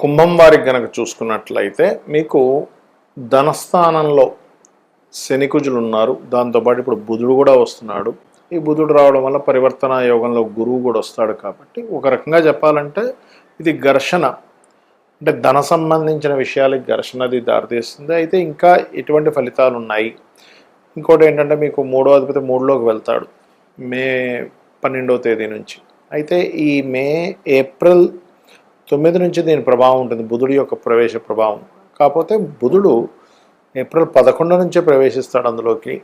కుంభం వారికి గనక చూసుకున్నట్లయితే మీకు ధనస్థానంలో శనికుజులు ఉన్నారు. దాంతోపాటు ఇప్పుడు బుధుడు కూడా వస్తున్నాడు. ఈ బుధుడు రావడం వల్ల పరివర్తన యోగంలో గురువు కూడా వస్తాడు. కాబట్టి ఒక రకంగా చెప్పాలంటే ఇది ఘర్షణ, అంటే ధన సంబంధించిన విషయాలకి ఘర్షణది దారితీస్తుంది. అయితే ఇంకా ఎటువంటి ఫలితాలు ఉన్నాయి? ఇంకోటి ఏంటంటే మీకు మూడో అధిపతి మూడులోకి వెళ్తాడు మే 12వ తేదీ నుంచి. అయితే ఈ ఏప్రిల్ 9 నుంచి దీని ప్రభావం ఉంటుంది, బుధుడి యొక్క ప్రవేశ ప్రభావం. కాకపోతే బుధుడు ఏప్రిల్ 11 నుంచే ప్రవేశిస్తాడు అందులోకి.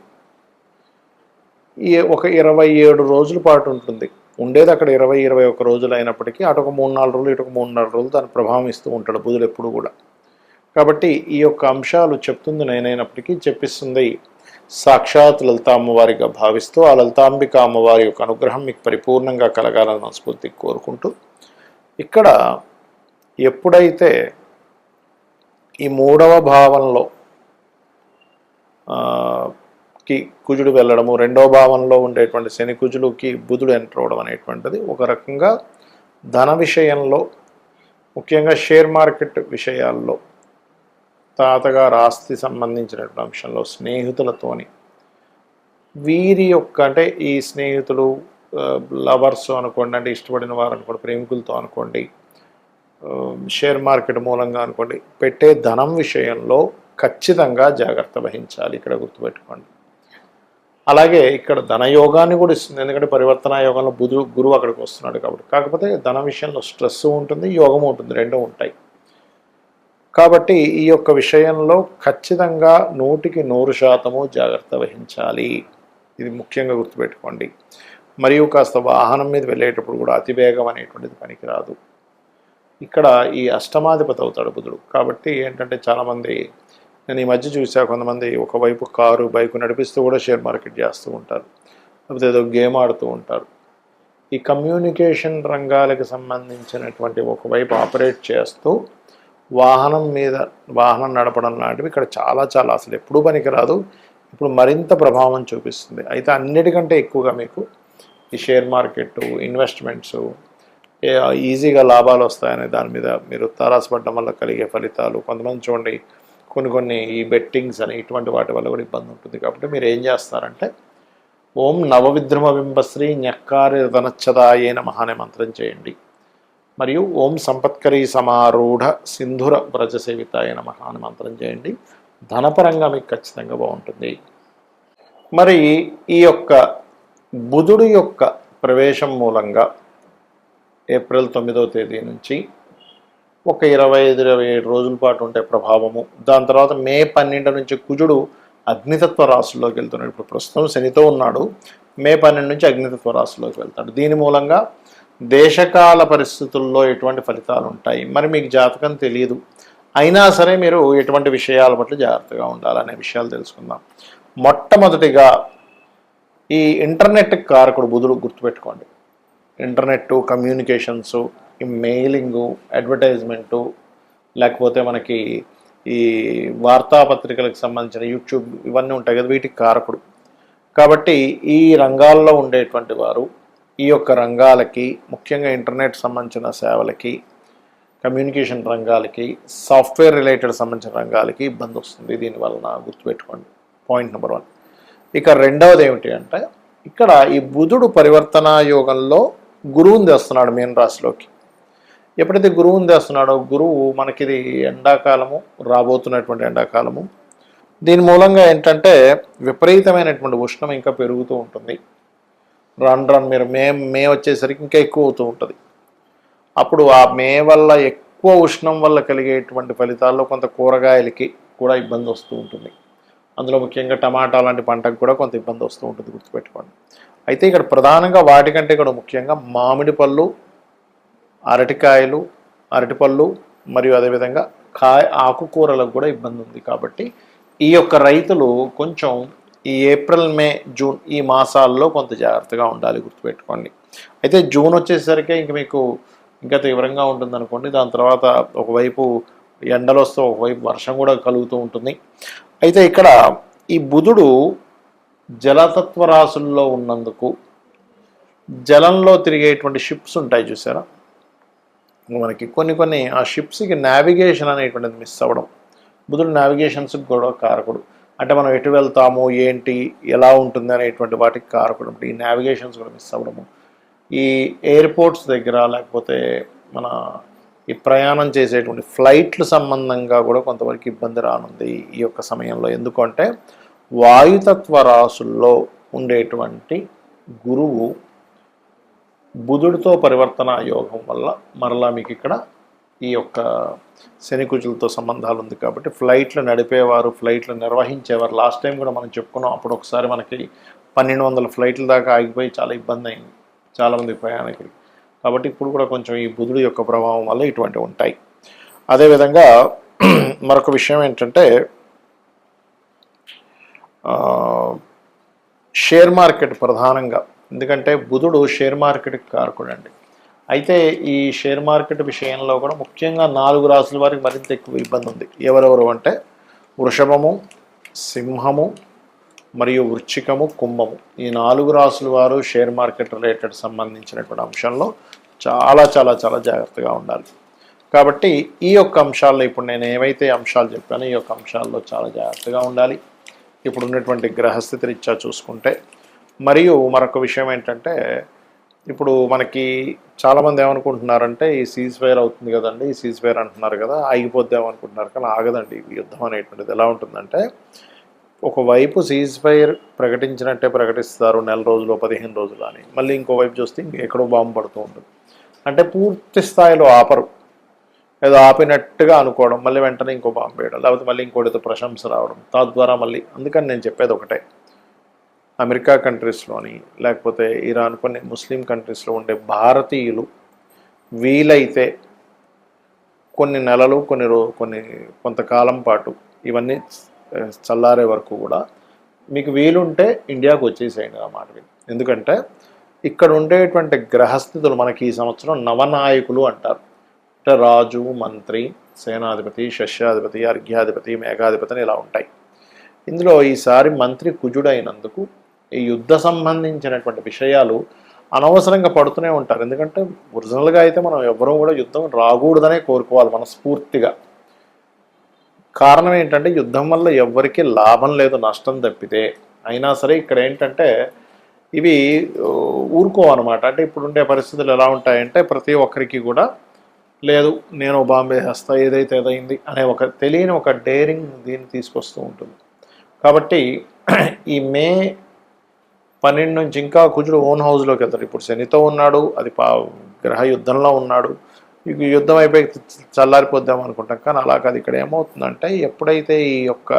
ఒక 27 రోజుల పాటు ఉంటుంది. ఉండేది అక్కడ 20-21 రోజులు అయినప్పటికీ అటు ఒక 3-4 రోజులు ఇటు ఒక 3-4 రోజులు దాన్ని ప్రభావం ఇస్తూ ఉంటాడు బుధుడు ఎప్పుడు కూడా. కాబట్టి ఈ యొక్క అంశాలు చెప్తుంది నేనైనప్పటికీ చెప్పిస్తుంది సాక్షాత్ లలితా అమ్మవారిగా భావిస్తూ ఆ లలితాంబిక అమ్మవారి యొక్క అనుగ్రహం మీకు పరిపూర్ణంగా కలగాలని మనస్ఫూర్తిగా కోరుకుంటూ, ఇక్కడ ఎప్పుడైతే ఈ మూడవ భావంలో కి కుజుడు వెళ్ళడము, రెండవ భావంలో ఉండేటువంటి శని కుజులుకి బుధుడు ఎంటర్ అవడం అనేటువంటిది ఒక రకంగా ధన విషయంలో, ముఖ్యంగా షేర్ మార్కెట్ విషయాల్లో, తాతగారు ఆస్తి సంబంధించినటువంటి అంశంలో, స్నేహితులతోని వీరి యొక్క అంటే ఈ స్నేహితులు లవర్స్ అనుకోండి, అంటే ఇష్టపడిన వారు అనుకోండి, ప్రేమికులతో అనుకోండి, షేర్ మార్కెట్ మూలంగా అనుకోండి, పెట్టే ధనం విషయంలో ఖచ్చితంగా జాగ్రత్త వహించాలి. ఇక్కడ గుర్తుపెట్టుకోండి. అలాగే ఇక్కడ ధనయోగాన్ని కూడా ఇస్తుంది, ఎందుకంటే పరివర్తన యోగంలో గురువు అక్కడికి వస్తున్నాడు కాబట్టి. కాకపోతే ధన విషయంలో స్ట్రెస్ ఉంటుంది, యోగం ఉంటుంది, రెండూ ఉంటాయి. కాబట్టి ఈ యొక్క విషయంలో ఖచ్చితంగా 100% జాగ్రత్త వహించాలి. ఇది ముఖ్యంగా గుర్తుపెట్టుకోండి. మరియు కాస్త వాహనం మీద వెళ్ళేటప్పుడు కూడా అతివేగం అనేటువంటిది పనికిరాదు. ఇక్కడ ఈ అష్టమాధిపతి అవుతాడు బుధుడు. కాబట్టి ఏంటంటే చాలామంది, నేను ఈ మధ్య చూసా, కొంతమంది ఒకవైపు కారు బైకు నడిపిస్తూ కూడా షేర్ మార్కెట్ చేస్తూ ఉంటారు, లేకపోతే ఏదో గేమ్ ఆడుతూ ఉంటారు. ఈ కమ్యూనికేషన్ రంగాలకు సంబంధించినటువంటి ఒకవైపు ఆపరేట్ చేస్తూ వాహనం నడపడం లాంటివి ఇక్కడ చాలా చాలా అసలు ఎప్పుడూ పనికిరాదు. ఇప్పుడు మరింత ప్రభావం చూపిస్తుంది. అయితే అన్నిటికంటే ఎక్కువగా మీకు ఈ షేర్ మార్కెట్ ఇన్వెస్ట్మెంట్స్ ఈజీగా లాభాలు వస్తాయనే దాని మీద మీరు తారాసపడడం వల్ల కలిగే ఫలితాలు. కొంతమంది చూడండి కొన్ని ఈ బెట్టింగ్స్ అని ఇటువంటి వాటి వల్ల కూడా ఇబ్బంది ఉంటుంది. కాబట్టి మీరు ఏం చేస్తారంటే ఓం నవవిద్రమ బింబశ్రీ ఞక్కారి ధనచ్చదాయే నమః అనే మంత్రం చేయండి. మరియు ఓం సంపత్కరీ సమారూఢ సింధుర వ్రజసేవితాయ నమః అనే మంత్రం చేయండి. ధనపరంగా మీకు ఖచ్చితంగా బాగుంటుంది. మరి ఈ యొక్క బుధుడు యొక్క ప్రవేశం మూలంగా ఏప్రిల్ 9వ తేదీ నుంచి ఒక 25-27 రోజుల పాటు ఉంటే ప్రభావము. దాని తర్వాత మే 12 నుంచి కుజుడు అగ్నితత్వ రాశుల్లోకి వెళ్తున్నాడు. ఇప్పుడు ప్రస్తుతం శనితో ఉన్నాడు, మే 12 నుంచి అగ్నితత్వ రాశుల్లోకి వెళ్తాడు. దీని మూలంగా దేశకాల పరిస్థితుల్లో ఎటువంటి ఫలితాలు ఉంటాయి, మరి మీకు జాతకం తెలియదు అయినా సరే మీరు ఎటువంటి విషయాల పట్ల జాగ్రత్తగా ఉండాలనే విషయాలు తెలుసుకుందాం. మొట్టమొదటిగా ఈ ఇంటర్నెట్ కారకుడు బుధుడు, గుర్తుపెట్టుకోండి. ఇంటర్నెట్, కమ్యూనికేషన్సు, ఈ మెయిలింగు, అడ్వర్టైజ్మెంటు, లేకపోతే మనకి ఈ వార్తాపత్రికలకు సంబంధించిన యూట్యూబ్ ఇవన్నీ ఉంటాయి కదా, వీటికి కారకుడు. కాబట్టి ఈ రంగాల్లో ఉండేటువంటి వారు ఈ యొక్క రంగాలకి, ముఖ్యంగా ఇంటర్నెట్ సంబంధించిన సేవలకి, కమ్యూనికేషన్ రంగాలకి, సాఫ్ట్వేర్ రిలేటెడ్ సంబంధించిన రంగాలకి ఇబ్బంది వస్తుంది దీనివలన, గుర్తుపెట్టుకోండి. Point number 1. ఇక రెండవది ఏమిటి అంటే, ఇక్కడ ఈ బుధుడు పరివర్తన యోగంలో గురువుని తెస్తున్నాడు మీన రాశిలోకి. ఎప్పుడైతే గురువుని తెస్తున్నాడో, గురువు మనకిది ఎండాకాలము, రాబోతున్నటువంటి ఎండాకాలము, దీని మూలంగా ఏంటంటే విపరీతమైనటువంటి ఉష్ణం ఇంకా పెరుగుతూ ఉంటుంది. రన్ మీరు మే వచ్చేసరికి ఇంకా ఎక్కువ అవుతూ ఉంటుంది. అప్పుడు ఆ మే వల్ల ఎక్కువ ఉష్ణం వల్ల కలిగేటువంటి ఫలితాల్లో కొంత కూరగాయలకి కూడా ఇబ్బంది వస్తూ ఉంటుంది. అందులో ముఖ్యంగా టమాటా లాంటి పంటకు కూడా కొంత ఇబ్బంది వస్తూ ఉంటుంది, గుర్తుపెట్టుకోండి. అయితే ఇక్కడ ప్రధానంగా వాటికంటే కూడా ముఖ్యంగా మామిడి పళ్ళు, అరటిపళ్ళు మరియు అదేవిధంగా ఆకుకూరలకు కూడా ఇబ్బంది ఉంది. కాబట్టి ఈ యొక్క రైతులు కొంచెం ఈ ఏప్రిల్, మే, జూన్ ఈ మాసాల్లో కొంత జాగ్రత్తగా ఉండాలి, గుర్తుపెట్టుకోండి. అయితే జూన్ వచ్చేసరికి ఇంక మీకు ఇంకా తీవ్రంగా ఉంటుంది అనుకోండి. దాని తర్వాత ఒకవైపు ఎండలు వస్తూ ఒకవైపు వర్షం కూడా కలుగుతూ ఉంటుంది. అయితే ఇక్కడ ఈ బుధుడు జలతత్వ రాశుల్లో ఉన్నందుకు జలంలో తిరిగేటువంటి షిప్స్ ఉంటాయి చూసారా, మనకి కొన్ని ఆ షిప్స్కి నావిగేషన్ అనేటువంటిది మిస్ అవ్వడం. బుధుడు నావిగేషన్స్కి కూడా కారకుడు. అంటే మనం ఎటు వెళ్తాము, ఏంటి, ఎలా ఉంటుంది అనేటువంటి వాటికి కారకుడు. ఈ నావిగేషన్స్ కూడా మిస్ అవ్వడము, ఈ ఎయిర్పోర్ట్స్ దగ్గర లేకపోతే మన ఈ ప్రయాణం చేసేటువంటి ఫ్లైట్లు సంబంధంగా కూడా కొంతవరకు ఇబ్బంది రానుంది ఈ యొక్క సమయంలో. ఎందుకంటే వాయుతత్వ రాసుల్లో ఉండేటువంటి గురువు బుధుడితో పరివర్తన యోగం వల్ల మరలా మీకు ఇక్కడ ఈ యొక్క శనికుజులతో సంబంధాలు ఉంది. కాబట్టి ఫ్లైట్లు నడిపేవారు, ఫ్లైట్లు నిర్వహించేవారు, లాస్ట్ టైం కూడా మనం చెప్పుకున్నాం. అప్పుడు ఒకసారి మనకి 1200 ఫ్లైట్ల దాకా ఆగిపోయి చాలా ఇబ్బంది అయింది చాలామంది ప్రయాణికులు. కాబట్టి ఇప్పుడు కూడా కొంచెం ఈ బుధుడి యొక్క ప్రభావం వల్ల ఇటువంటివి ఉంటాయి. అదేవిధంగా మరొక విషయం ఏంటంటే షేర్ మార్కెట్ ప్రధానంగా, ఎందుకంటే బుధుడు షేర్ మార్కెట్కి కారకుడు అండి. అయితే ఈ షేర్ మార్కెట్ విషయంలో కూడా ముఖ్యంగా 4 రాసుల వారికి మరింత ఎక్కువ ఇబ్బంది ఉంది. ఎవరెవరు అంటే వృషభము, సింహము మరియు వృశ్చికము, కుంభము. ఈ 4 రాసుల వారు షేర్ మార్కెట్ రిలేటెడ్ సంబంధించినటువంటి అంశంలో చాలా చాలా చాలా జాగ్రత్తగా ఉండాలి. కాబట్టి ఈ యొక్క అంశాల్లో ఇప్పుడు నేను ఏవైతే అంశాలు చెప్పానో ఈ యొక్క అంశాల్లో చాలా జాగ్రత్తగా ఉండాలి ఇప్పుడు ఉన్నటువంటి గ్రహస్థితి రీత్యా చూసుకుంటే. మరియు మరొక విషయం ఏంటంటే ఇప్పుడు మనకి చాలామంది ఏమనుకుంటున్నారంటే ఈ సీజ్ ఫైర్ అవుతుంది కదండి, ఈ సీజ్ ఫైర్ అంటున్నారు కదా, ఆగిపోద్దామనుకుంటున్నారు. కానీ ఆగదండి. ఈ యుద్ధం అనేటువంటిది ఎలా ఉంటుందంటే ఒకవైపు సీజ్ ఫైర్ ప్రకటించినట్టే ప్రకటిస్తారు, నెల రోజులు 15 రోజులు అని. మళ్ళీ ఇంకోవైపు చూస్తే ఎక్కడో బాంబు పడుతూ ఉంటుంది. అంటే పూర్తి స్థాయిలో ఆపరు, ఏదో ఆపినట్టుగా అనుకోవడం, మళ్ళీ వెంటనే ఇంకో బాంబు వేయడం, లేకపోతే మళ్ళీ ఇంకోటితో ప్రశంస రావడం, తద్వారా మళ్ళీ. అందుకని నేను చెప్పేది ఒకటే, అమెరికా కంట్రీస్లోని లేకపోతే ఇరాన్ కొన్ని ముస్లిం కంట్రీస్లో ఉండే భారతీయులు వీలైతే కొన్ని నెలలు కొంతకాలం పాటు ఇవన్నీ చల్లారే వరకు కూడా మీకు వీలుంటే ఇండియాకు వచ్చేసేయండి అన్నమాట. ఎందుకంటే ఇక్కడ ఉండేటువంటి గ్రహస్థితులు మనకి ఈ సంవత్సరం నవనాయకులు అంటారు. అంటే రాజు, మంత్రి, సేనాధిపతి, శస్యాధిపతి, అర్ఘ్యాధిపతి, మేఘాధిపతి అని ఇలా ఉంటాయి. ఇందులో ఈసారి మంత్రి కుజుడైనందుకు ఈ యుద్ధ సంబంధించినటువంటి విషయాలు అనవసరంగా పడుతూనే ఉంటారు. ఎందుకంటే ఒరిజినల్గా అయితే మనం ఎవరూ కూడా యుద్ధం రాకూడదనే కోరుకోవాలి మనస్ఫూర్తిగా. కారణం ఏంటంటే యుద్ధం వల్ల ఎవ్వరికీ లాభం లేదు, నష్టం తప్పితే. అయినా సరే ఇక్కడ ఏంటంటే ఇవి ఊరుకోవన్నమాట. అంటే ఇప్పుడు ఉండే పరిస్థితులు ఎలా ఉంటాయంటే ప్రతి ఒక్కరికి కూడా లేదు నేను బాంబే వేస్తా ఏదైతే ఏదైంది అనే ఒక తెలియని ఒక డేరింగ్ దీన్ని తీసుకొస్తూ ఉంటుంది. కాబట్టి ఈ మే 12 నుంచి ఇంకా కుజుడు ఓన్ హౌస్లోకి వెళ్తాడు. ఇప్పుడు శనితో ఉన్నాడు, అది గ్రహ యుద్ధంలో ఉన్నాడు. ఇక యుద్ధం అయిపోయి చల్లారిపోద్దాం అనుకుంటాం, కానీ అలా కాదు. ఇక్కడ ఏమవుతుందంటే ఎప్పుడైతే ఈ యొక్క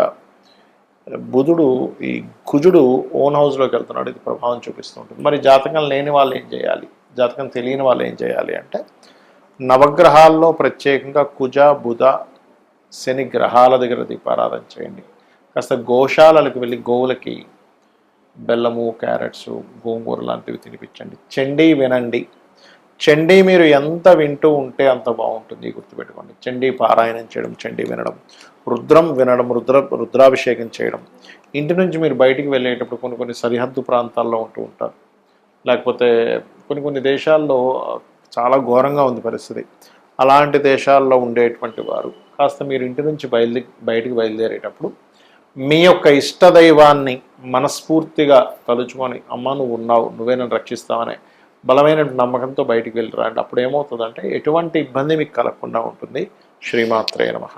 బుధుడు ఈ కుజుడు ఓన్ హౌస్లోకి వెళ్తున్నాడు, ఇది ప్రభావం చూపిస్తూ ఉంటుంది. మరి జాతకం లేని వాళ్ళు ఏం చేయాలి, జాతకం తెలియని వాళ్ళు ఏం చేయాలి అంటే నవగ్రహాల్లో ప్రత్యేకంగా కుజ, బుధ, శని గ్రహాల దగ్గర దీపారాధన చేయండి. కాస్త గోశాలలకు వెళ్ళి గోవులకి బెల్లము, క్యారెట్స్, గోంగూర లాంటివి తినిపించండి. చండీ వినండి. చండీ మీరు ఎంత వింటూ ఉంటే అంత బాగుంటుంది, గుర్తుపెట్టుకోండి. చండీ పారాయణం చేయడం, చండీ వినడం, రుద్రం వినడం, రుద్రాభిషేకం చేయడం. ఇంటి నుంచి మీరు బయటికి వెళ్ళేటప్పుడు కొన్ని సరిహద్దు ప్రాంతాల్లో ఉంటూ ఉంటారు, లేకపోతే కొన్ని దేశాల్లో చాలా ఘోరంగా ఉంది పరిస్థితి. అలాంటి దేశాల్లో ఉండేటువంటి వారు కాస్త మీరు ఇంటి నుంచి బయటికి బయలుదేరేటప్పుడు మీ యొక్క ఇష్టదైవాన్ని మనస్ఫూర్తిగా తలుచుకొని అమ్మ నువ్వు ఉన్నావు, నువ్వే నన్ను రక్షిస్తావనే బలమైన నమ్మకంతో బయటికి వెళ్ళిరండి. అప్పుడు ఏమవుతుందంటే ఎటువంటి ఇబ్బంది మీకు కలగకుండా ఉంటుంది. శ్రీమాత్రే నమః.